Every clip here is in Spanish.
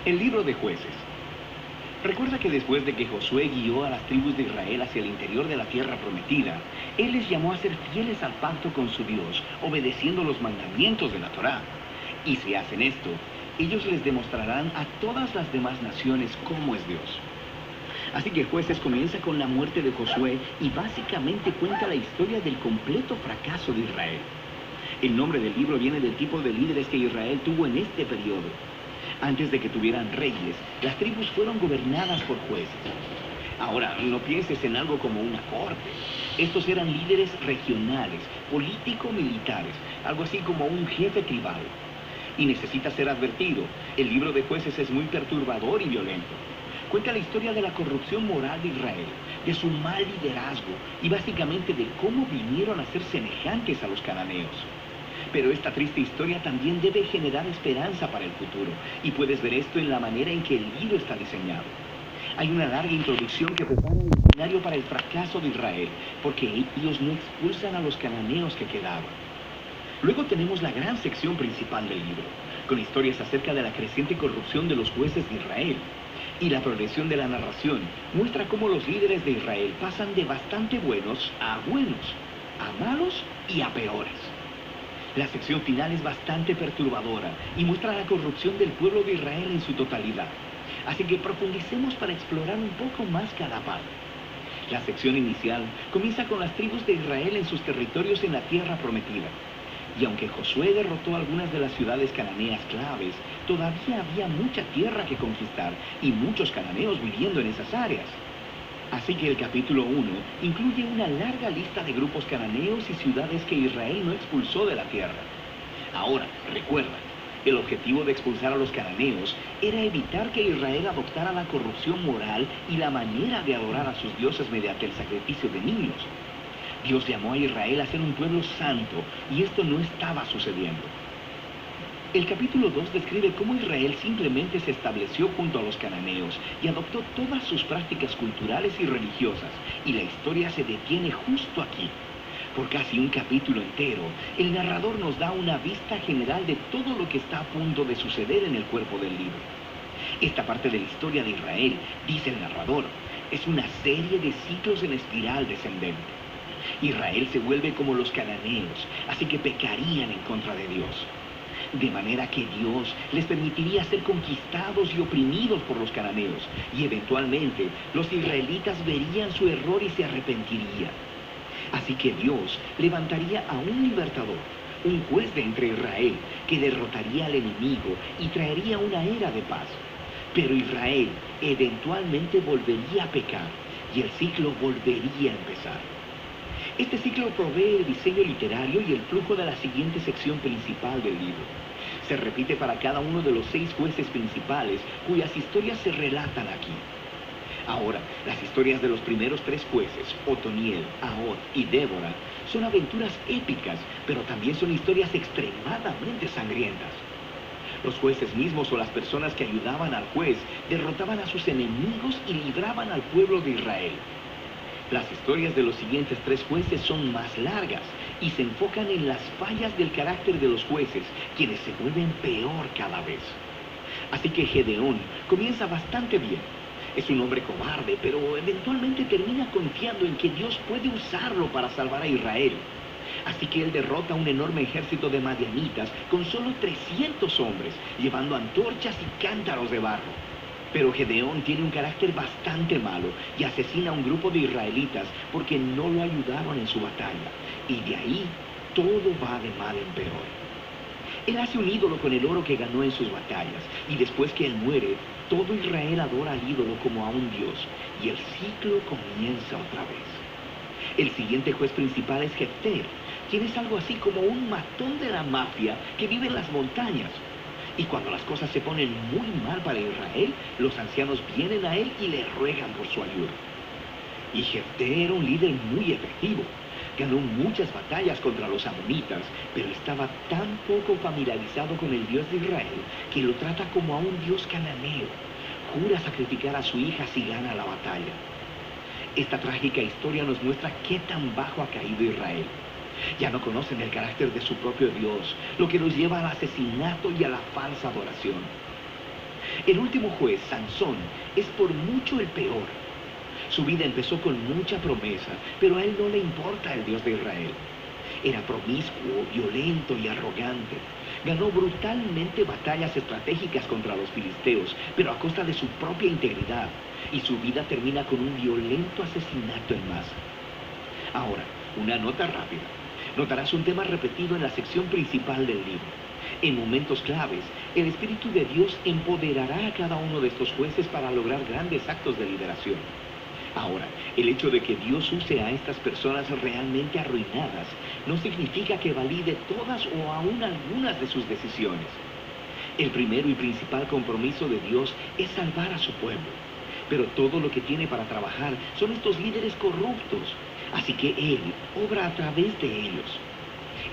El libro de Jueces. Recuerda que después de que Josué guió a las tribus de Israel hacia el interior de la tierra prometida, él les llamó a ser fieles al pacto con su Dios, obedeciendo los mandamientos de la Torá. Y si hacen esto, ellos les demostrarán a todas las demás naciones cómo es Dios. Así que Jueces comienza con la muerte de Josué y básicamente cuenta la historia del completo fracaso de Israel. El nombre del libro viene del tipo de líderes que Israel tuvo en este periodo. Antes de que tuvieran reyes, las tribus fueron gobernadas por jueces. Ahora, no pienses en algo como una corte. Estos eran líderes regionales, político-militares, algo así como un jefe tribal. Y necesita ser advertido, el libro de Jueces es muy perturbador y violento. Cuenta la historia de la corrupción moral de Israel, de su mal liderazgo y básicamente de cómo vinieron a ser semejantes a los cananeos. Pero esta triste historia también debe generar esperanza para el futuro, y puedes ver esto en la manera en que el libro está diseñado. Hay una larga introducción que prepara el escenario para el fracaso de Israel, porque ellos no expulsan a los cananeos que quedaban. Luego tenemos la gran sección principal del libro, con historias acerca de la creciente corrupción de los jueces de Israel. Y la progresión de la narración muestra cómo los líderes de Israel pasan de bastante buenos, a malos y a peores. La sección final es bastante perturbadora y muestra la corrupción del pueblo de Israel en su totalidad. Así que profundicemos para explorar un poco más cada parte. La sección inicial comienza con las tribus de Israel en sus territorios en la tierra prometida. Y aunque Josué derrotó algunas de las ciudades cananeas claves, todavía había mucha tierra que conquistar y muchos cananeos viviendo en esas áreas. Así que el capítulo 1 incluye una larga lista de grupos cananeos y ciudades que Israel no expulsó de la tierra. Ahora, recuerda, el objetivo de expulsar a los cananeos era evitar que Israel adoptara la corrupción moral y la manera de adorar a sus dioses mediante el sacrificio de niños. Dios llamó a Israel a ser un pueblo santo, y esto no estaba sucediendo. El capítulo 2 describe cómo Israel simplemente se estableció junto a los cananeos y adoptó todas sus prácticas culturales y religiosas, y la historia se detiene justo aquí. Por casi un capítulo entero, el narrador nos da una vista general de todo lo que está a punto de suceder en el cuerpo del libro. Esta parte de la historia de Israel, dice el narrador, es una serie de ciclos en espiral descendente. Israel se vuelve como los cananeos, así que pecarían en contra de Dios. De manera que Dios les permitiría ser conquistados y oprimidos por los cananeos, y eventualmente los israelitas verían su error y se arrepentirían. Así que Dios levantaría a un libertador, un juez de entre Israel, que derrotaría al enemigo y traería una era de paz. Pero Israel eventualmente volvería a pecar, y el ciclo volvería a empezar. Este ciclo provee el diseño literario y el flujo de la siguiente sección principal del libro. Se repite para cada uno de los 6 jueces principales, cuyas historias se relatan aquí. Ahora, las historias de los primeros 3 jueces, Otoniel, Ahod y Débora, son aventuras épicas, pero también son historias extremadamente sangrientas. Los jueces mismos o las personas que ayudaban al juez derrotaban a sus enemigos y libraban al pueblo de Israel. Las historias de los siguientes 3 jueces son más largas y se enfocan en las fallas del carácter de los jueces, quienes se vuelven peor cada vez. Así que Gedeón comienza bastante bien. Es un hombre cobarde, pero eventualmente termina confiando en que Dios puede usarlo para salvar a Israel. Así que él derrota a un enorme ejército de madianitas con solo 300 hombres, llevando antorchas y cántaros de barro. Pero Gedeón tiene un carácter bastante malo y asesina a un grupo de israelitas porque no lo ayudaron en su batalla. Y de ahí todo va de mal en peor. Él hace un ídolo con el oro que ganó en sus batallas, y después que él muere, todo Israel adora al ídolo como a un dios, y el ciclo comienza otra vez. El siguiente juez principal es Jefter, quien es algo así como un matón de la mafia que vive en las montañas. Y cuando las cosas se ponen muy mal para Israel, los ancianos vienen a él y le ruegan por su ayuda. Y Jefter era un líder muy efectivo. Ganó muchas batallas contra los amonitas, pero estaba tan poco familiarizado con el Dios de Israel que lo trata como a un Dios cananeo. Jura sacrificar a su hija si gana la batalla. Esta trágica historia nos muestra qué tan bajo ha caído Israel. Ya no conocen el carácter de su propio Dios, lo que los lleva al asesinato y a la falsa adoración. El último juez, Sansón, es por mucho el peor. Su vida empezó con mucha promesa, pero a él no le importa el Dios de Israel. Era promiscuo, violento y arrogante. Ganó brutalmente batallas estratégicas contra los filisteos, pero a costa de su propia integridad, y su vida termina con un violento asesinato en masa. Ahora, una nota rápida. Notarás un tema repetido en la sección principal del libro. En momentos claves, el Espíritu de Dios empoderará a cada uno de estos jueces para lograr grandes actos de liberación. Ahora, el hecho de que Dios use a estas personas realmente arruinadas no significa que valide todas o aún algunas de sus decisiones. El primero y principal compromiso de Dios es salvar a su pueblo. Pero todo lo que tiene para trabajar son estos líderes corruptos. Así que Él obra a través de ellos.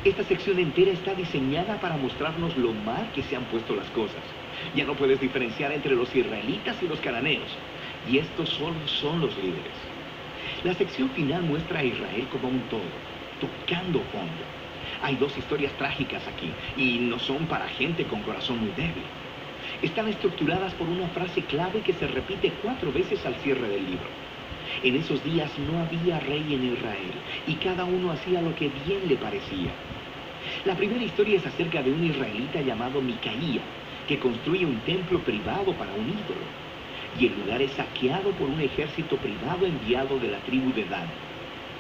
Esta sección entera está diseñada para mostrarnos lo mal que se han puesto las cosas. Ya no puedes diferenciar entre los israelitas y los cananeos. Y estos solo son los líderes. La sección final muestra a Israel como un todo, tocando fondo. Hay dos historias trágicas aquí, y no son para gente con corazón muy débil. Están estructuradas por una frase clave que se repite 4 veces al cierre del libro. En esos días no había rey en Israel, y cada uno hacía lo que bien le parecía. La primera historia es acerca de un israelita llamado Micaía, que construye un templo privado para un ídolo. Y el lugar es saqueado por un ejército privado enviado de la tribu de Dan.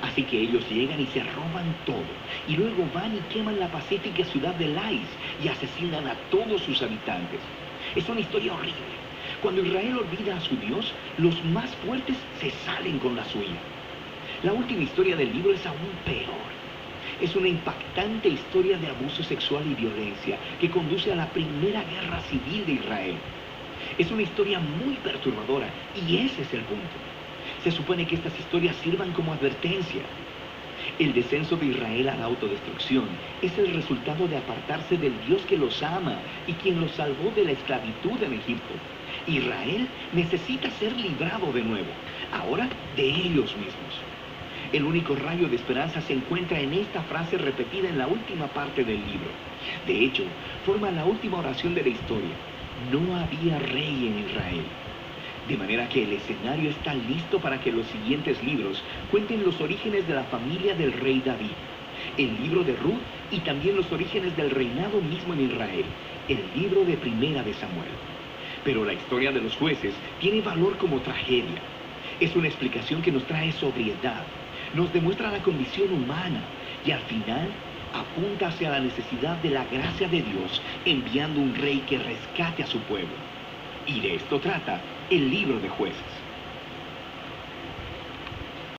Así que ellos llegan y se roban todo, y luego van y queman la pacífica ciudad de Lais y asesinan a todos sus habitantes. Es una historia horrible. Cuando Israel olvida a su Dios, los más fuertes se salen con la suya. La última historia del libro es aún peor. Es una impactante historia de abuso sexual y violencia que conduce a la primera guerra civil de Israel. Es una historia muy perturbadora, y ese es el punto. Se supone que estas historias sirvan como advertencia. El descenso de Israel a la autodestrucción es el resultado de apartarse del Dios que los ama y quien los salvó de la esclavitud en Egipto. Israel necesita ser librado de nuevo, ahora de ellos mismos. El único rayo de esperanza se encuentra en esta frase repetida en la última parte del libro. De hecho, forma la última oración de la historia. No había rey en Israel. De manera que el escenario está listo para que los siguientes libros cuenten los orígenes de la familia del rey David, el libro de Ruth y también los orígenes del reinado mismo en Israel, el libro de Primera de Samuel. Pero la historia de los jueces tiene valor como tragedia. Es una explicación que nos trae sobriedad, nos demuestra la condición humana y al final apunta hacia la necesidad de la gracia de Dios enviando un rey que rescate a su pueblo. Y de esto trata el libro de Jueces.